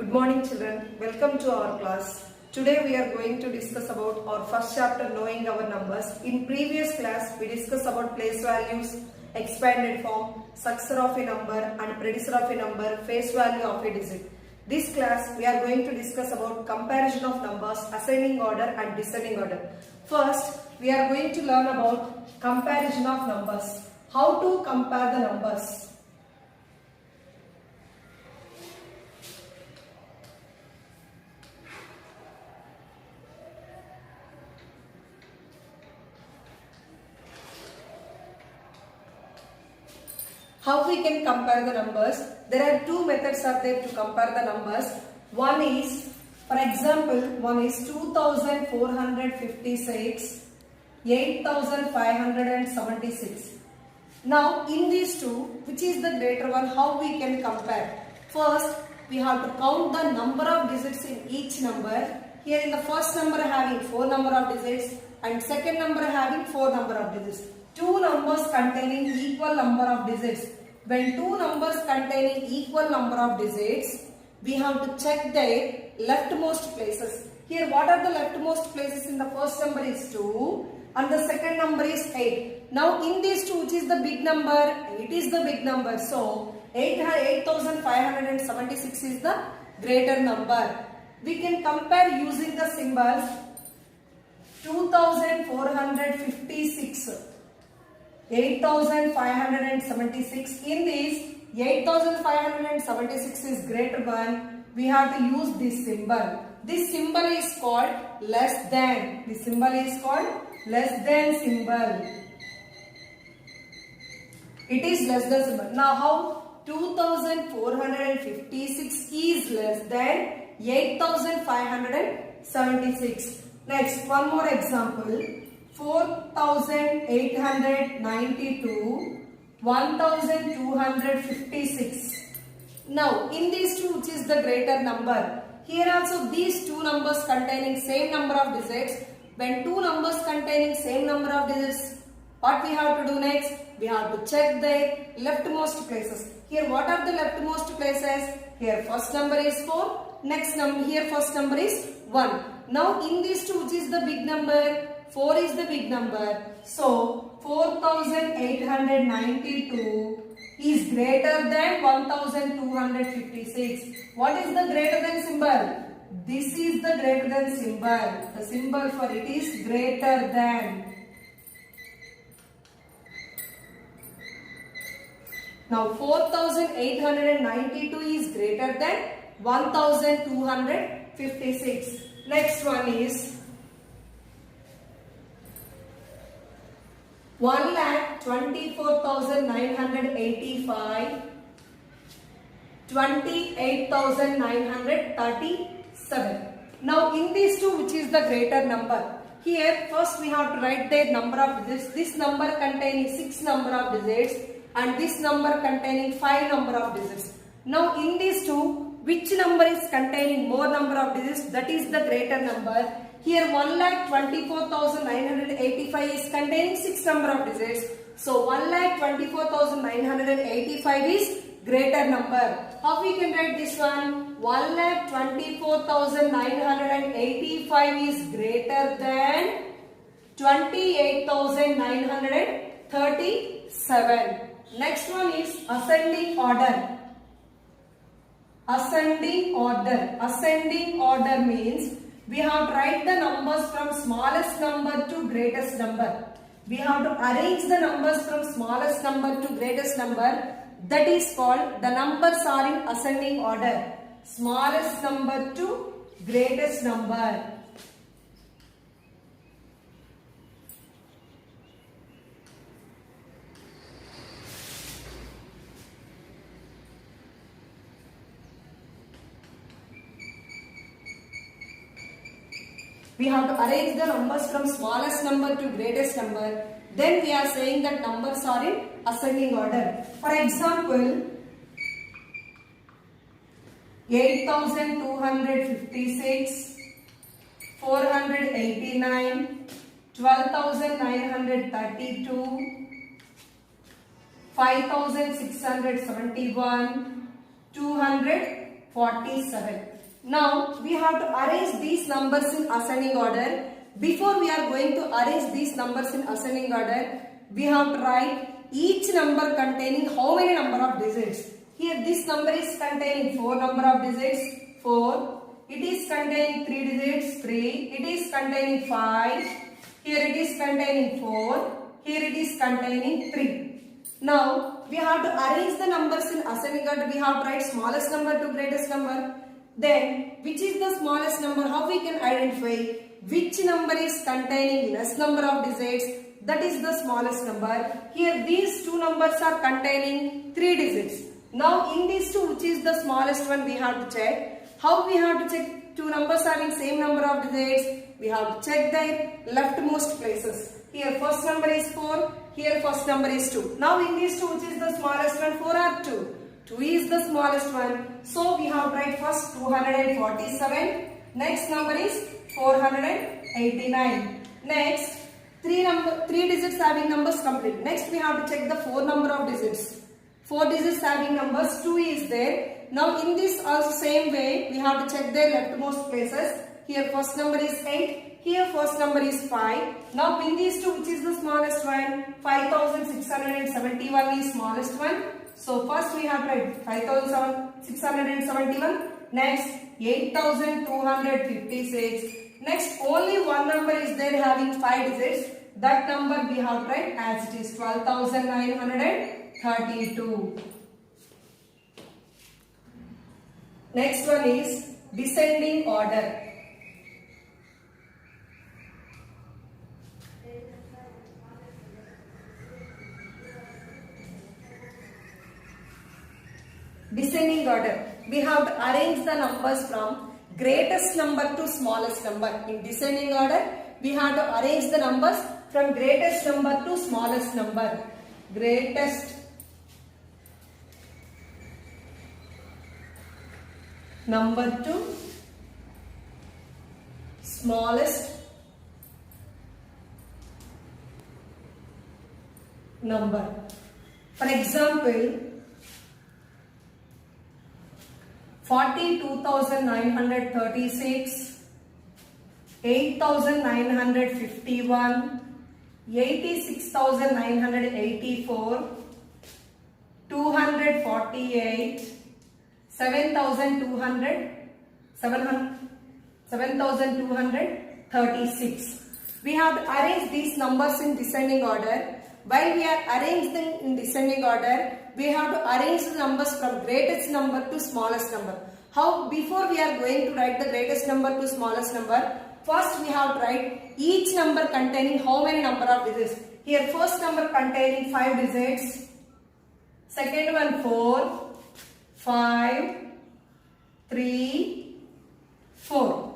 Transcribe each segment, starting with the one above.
Good morning children, welcome to our class. Today we are going to discuss about our first chapter, knowing our numbers. In previous class we discussed about place values, expanded form, successor of a number and predecessor of a number, face value of a digit. This class we are going to discuss about comparison of numbers, ascending order and descending order. First we are going to learn about comparison of numbers. How to compare the numbers? How we can compare the numbers? There are two methods are there to compare the numbers. One is, for example, one is 2456, 8576. Now in these two, which is the greater one, how we can compare? First, we have to count the number of digits in each number. Here in the first number having 4 number of digits and second number having 4 number of digits. Two numbers containing equal number of digits. When two numbers containing equal number of digits, we have to check their leftmost places. Here what are the leftmost places? In the first number is 2 and the second number is 8. Now in these two, which is the big number? 8 is the big number. So 8576 is the greater number. We can compare using the symbols 2456. 8576. In this 8576 is greater one. We have to use this symbol. This symbol is called less than. This symbol is called less than symbol. It is less than symbol. Now how 2456 is less than 8576. Next, one more example. 4892, 1256. Now in these two, which is the greater number? Here also these two numbers containing same number of digits. When two numbers containing same number of digits, what we have to do next? We have to check their leftmost places. Here what are the leftmost places? Here first number is 4. Next number, here first number is 1. Now in these two, which is the big number? 4 is the big number. So 4892 is greater than 1256. What is the greater than symbol? This is the greater than symbol. The symbol for it is greater than. Now 4892 is greater than 1256. Next one is 1,24,985, 28,937. Now in these two, which is the greater number? Here first we have to write their number of digits. This number containing 6 number of digits and this number containing 5 number of digits. Now in these two, which number is containing more number of digits? That is the greater number. Here 1,24,985 is containing 6 number of digits. So 1,24,985 is greater number. How we can write this one? 1,24,985 is greater than 28,937. Next one is ascending order. Ascending order. Ascending order means we have to write the numbers from smallest number to greatest number. We have to arrange the numbers from smallest number to greatest number. That is called, the numbers are in ascending order. Smallest number to greatest number. We have to arrange the numbers from smallest number to greatest number. Then we are saying that numbers are in ascending order. For example, 8,256, 489, 12,932, 5,671, 200, 47. Now we have to arrange these numbers in ascending order. Before we are going to arrange these numbers in ascending order, we have to write each number containing how many number of digits. Here this number is containing 4 number of digits, 4. It is containing 3 digits, 3. It is containing 5. Here it is containing 4. Here it is containing 3. Now we have to arrange the numbers in ascending order. We have to write smallest number to greatest number. Then which is the smallest number? How we can identify which number is containing less number of digits? That is the smallest number. Here these two numbers are containing 3 digits. Now in these two, which is the smallest one, we have to check. How we have to check two numbers having same number of digits? We have to check their leftmost places. Here first number is 4. Here first number is 2. Now in these two, which is the smallest one? 4 or 2? 2 is the smallest one. So we have to write first 247. Next number is 489. Next, 3 digits having numbers complete. Next we have to check the 4 number of digits. 4 digits having numbers, 2 is there. Now in this also same way, we have to check their leftmost places. Here first number is 8. Here first number is 5. Now in these two, which is the smallest one? 5671 is smallest one. So first we have to write 5671. Next 8256. Next only one number is there having 5 digits. That number we have to write as it is 12932. Next one is descending order. Descending order. We have to arrange the numbers from greatest number to smallest number. In descending order, we have to arrange the numbers from greatest number to smallest number. Greatest number to smallest number. For example, 42,936, 8,951, 86,984, 248, 7,236. We have to arrange these numbers in descending order. While we are arranging them in descending order, we have to arrange the numbers from greatest number to smallest number. How? Before we are going to write the greatest number to smallest number, first we have to write each number containing how many number of digits. Here first number containing 5 digits, second one 4, 5, 3, 4.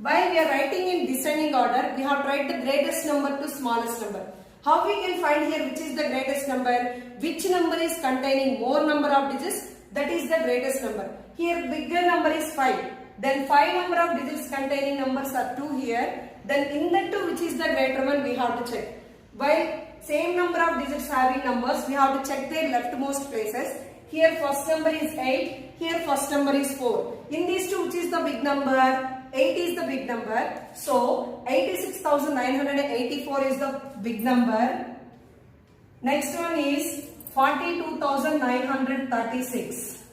While we are writing in descending order, we have to write the greatest number to smallest number. How we can find here which is the greatest number? Which number is containing more number of digits? That is the greatest number. Here bigger number is 5. Then 5 number of digits containing numbers are 2 here. Then in the 2, which is the greater one, we have to check. While same number of digits having numbers, we have to check their leftmost places. Here first number is 8. Here first number is 4. In these two, which is the big number? 8 is the big number. So 86,984 is the big number. Next one is 42,936.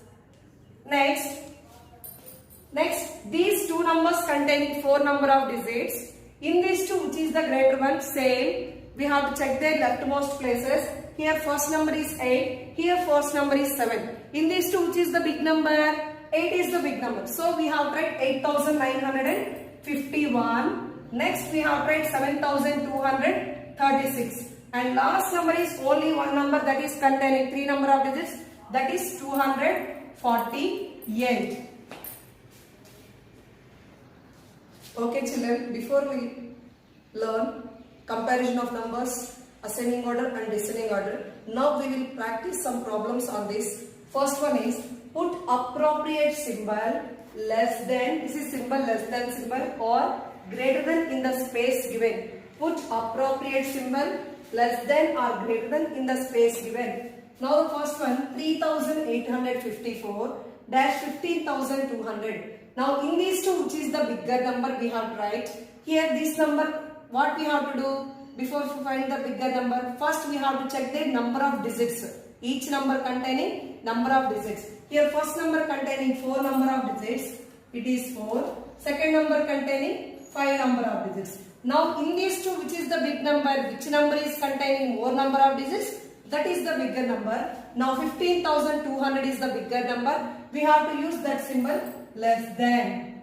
Next these two numbers containing 4 number of digits. In these two, which is the greater one? Same. We have to check their leftmost places. Here first number is 8. Here first number is 7. In these two, which is the big number? 8 is the big number. So we have to write 8,951. Next we have to write 7,236. And last number is only one number that is containing 3 number of digits. That is 248. Okay children, before we learn comparison of numbers, ascending order and descending order, now we will practice some problems on this. First one is put appropriate symbol less than, this is symbol less than symbol or greater than in the space given. Put appropriate symbol less than or greater than in the space given. Now the first one 3,854. dash 15,200. Now in these two, which is the bigger number, we have to write. Here this number, what we have to do? Before we find the bigger number, first we have to check the number of digits. Each number containing number of digits. Here first number containing 4 number of digits, it is 4. Second number containing 5 number of digits. Now in these two, which is the big number, which number is containing more number of digits? That is the bigger number. Now 15,200 is the bigger number. We have to use that symbol less than.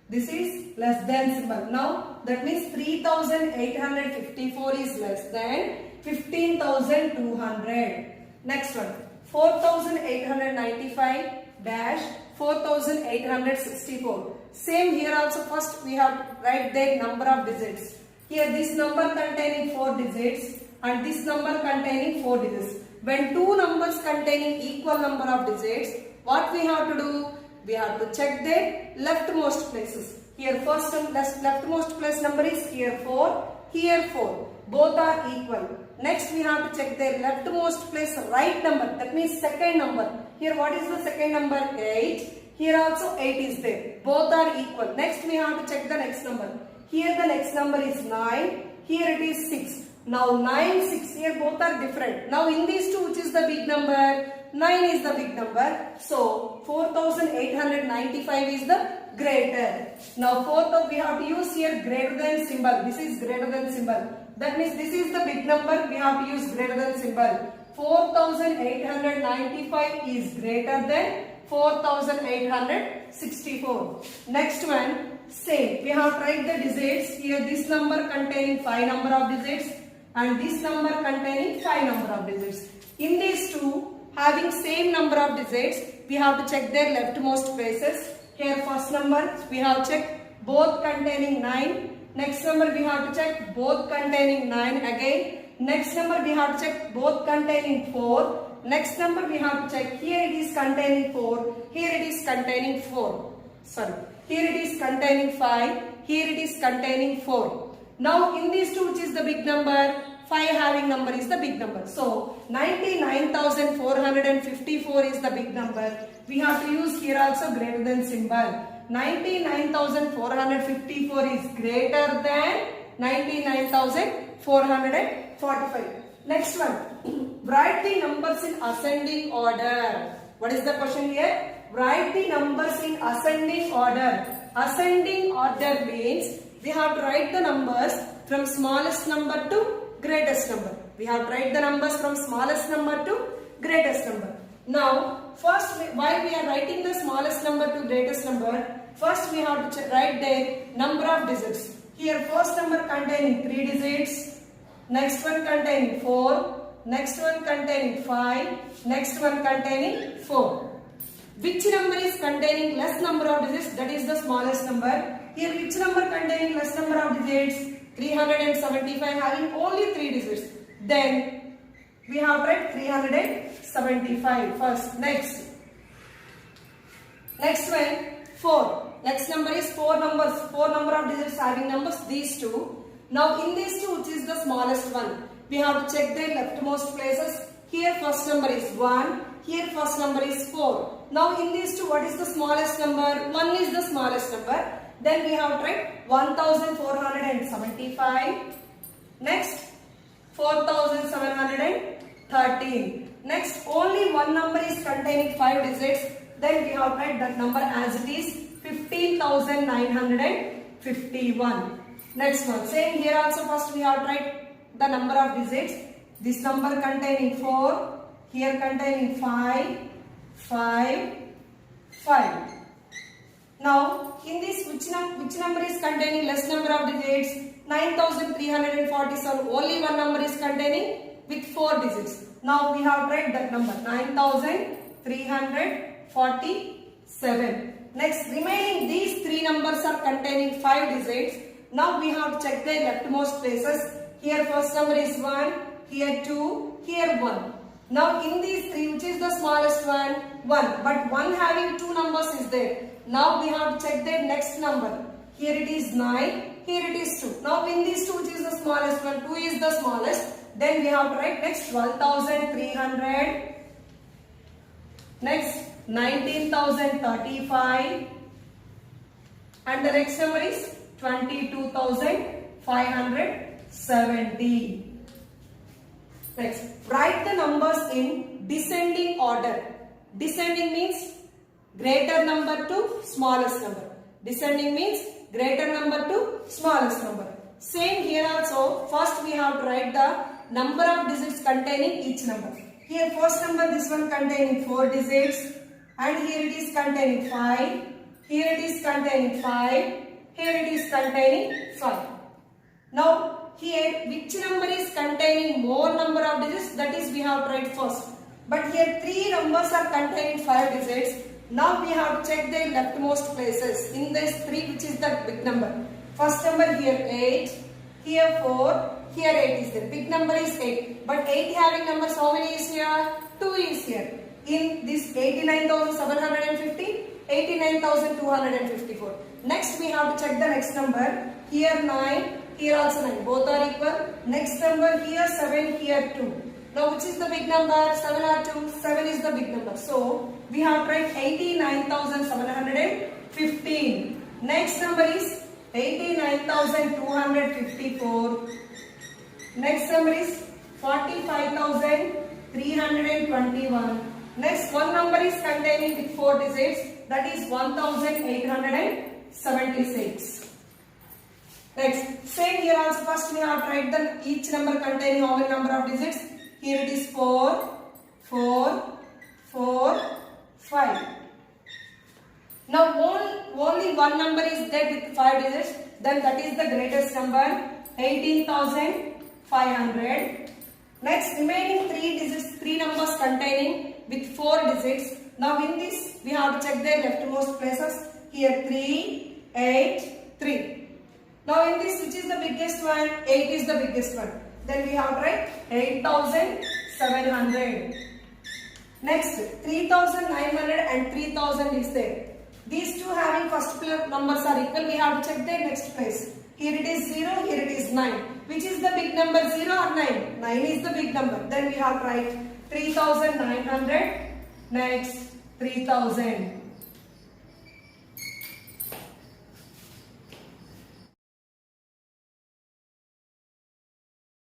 This is less than symbol. Now that means 3,854 is less than 15,200. Next one, 4,895 dash 4,864. Same here also, first we have to write the number of digits. Here this number containing 4 digits and this number containing 4 digits. When two numbers containing equal number of digits, what we have to do? We have to check their leftmost places. Here first leftmost place number is here 4, here 4. Both are equal. Next we have to check their leftmost place right number. That means second number. Here what is the second number? 8. Here also 8 is there. Both are equal. Next we have to check the next number. Here the next number is 9. Here it is 6. Now 9, 6. Here both are different. Now in these two, which is the big number? 9 is the big number. So 4,895 is the greater. Now we have to use here greater than symbol. This is greater than symbol. That means this is the big number. We have to use greater than symbol. 4,895 is greater than 4,864. Next one, same. We have to write the digits. Here this number containing 5 number of digits and this number containing 5 number of digits. In these two, having same number of digits, we have to check their leftmost places. Here first number, we have checked both containing 9. Next number we have to check both containing 9 again. Next number we have to check both containing 4. Next number we have to check, here it is containing 4, here it is containing 4. Sorry, here it is containing 5, here it is containing 4. Now in these two, which is the big number? 5 having number is the big number. So 99,454 is the big number. We have to use here also greater than symbol. 99,454 is greater than 99,445. Next one, write the numbers in ascending order. What is the question here? Write the numbers in ascending order. Ascending order means we have to write the numbers from smallest number to greatest number. We have to write the numbers from smallest number to greatest number. Now, first while we are writing the smallest number to greatest number, first we have to write the number of digits. Here first number containing 3 digits, next one containing 4, next one containing 5, next one containing 4. Which number is containing less number of digits? That is the smallest number. Here which number containing less number of digits? 375 having only 3 digits. Then we have to write 375 first. Next one 4. Next number is 4 numbers. 4 number of digits having numbers, these two. Now in these two, which is the smallest one? We have to check their leftmost places. Here first number is 1. Here first number is 4. Now in these two, what is the smallest number? 1 is the smallest number. Then we have to write 1,475. Next 4,713. Next only one number is containing 5 digits. Then we have to write that number as it is 15,951. Next one, same here also, first we have to write the number of digits. This number containing 4, here containing 5, 5, 5. Now in this, which number is containing less number of digits? 9,347. Only one number is containing with 4 digits. Now we have to write that number 9,347. Next, remaining these 3 numbers are containing 5 digits. Now we have to check their leftmost places. Here first number is 1, here 2, here 1. Now in these 3, which is the smallest one? 1. But 1 having 2 numbers is there. Now we have to check their next number. Here it is 9, here it is 2. Now in these 2, which is the smallest one? 2 is the smallest. Then we have to write next 12,300. Next 19,035. And the next number is 22,570. Next, write the numbers in descending order. Descending means greater number to smallest number. Descending means greater number to smallest number. Same here also. First we have to write the number of digits containing each number. Here first number, this one containing 4 digits, and here it is containing 5. Here it is containing 5. Here it is containing 5. Now here which number is containing more number of digits, that is we have to write first. But here 3 numbers are containing 5 digits. Now we have to check their leftmost places. In this 3, which is the big number? First number here 8, here 4, here 8 is there. Big number is 8. But 8 having numbers, how many is here? 2 is here. In this 89,750, 89,254. Next we have to check the next number. Here 9, here also 9. Both are equal. Next number here 7, here 2. Now which is the big number? 7 or 2? 7 is the big number. So we have to write 89,715. Next number is 89,254. Next number is 45,321. Next one number is containing with 4 digits, that is 1,876. Next, same here also. First we have to write the each number containing how many number of digits. Here it is 4, 4, 4, 5. Now only one number is there with 5 digits, then that is the greatest number, 18,500. Next, remaining 3 digits, 3 numbers containing with 4 digits. Now in this we have to check their leftmost places. Here 3, 8, 3. Now in this, which is the biggest one? 8 is the biggest one. Then we have to write 8,700. Next, 3,900 and 3,000 is there. These two having first numbers are equal. We have to check their next place. Here it is 0, here it is 9. Which is the big number, 0 or 9? 9 is the big number. Then we have to write 3,900. Next, 3,000.